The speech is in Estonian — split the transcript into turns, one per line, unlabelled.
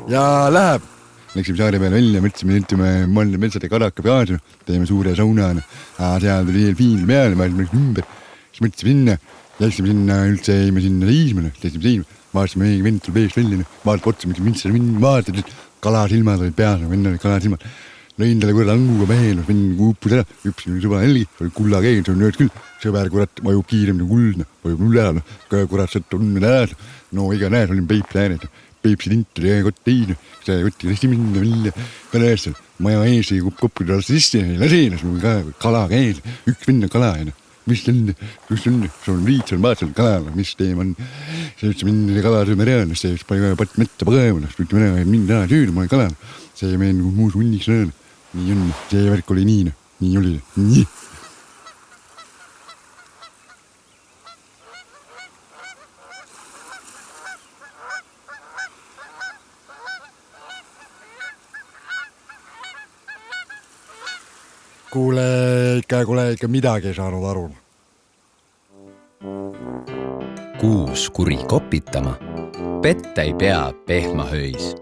ja läheb. Läksime saare peale välja, mõtlesime, mõtleme metsade karaka peale, teeme suure sauna. Seal tuli fiil peale, vaatame ümber. Siis mõtlesime sinna, läksime sinna, üldse jäime sinna siisma, vaatasime meiegi vend tuleb eest välja, vaatab otsa, vaatad, et kalasilmad olid peas, vend olid kalasilmad. Lõin talle kurat anguga pähe, vend kuupus ära, hüpsin sõbra jälgi, oli kulla keel, see on nüüd küll, sõber kurat vajub kiiremini kuldne, vajub üle ära, kurat sõtta on ära, no iga näes olin peipsi ääred, peipsi tint oli kott teine, see kotti lasti minna välja, kõne maja ees ei koppuda alla sisse, ei lase, mul ka kala käes, üks vend on kala, mis on, see on riid, see on vaat seal kala, mis teema on, see ütles minna kalasööme reaalne, see pani patt metta põgema, ütleme ära, mind ära tüüda, ma olen kala, see meen muus hunniks rõõn. Nii on, see värk oli nii oli, nii. Kuule ikka midagi ei saanud aru.
Kuus kuri kopitama, petta ei pea Pehmehöis.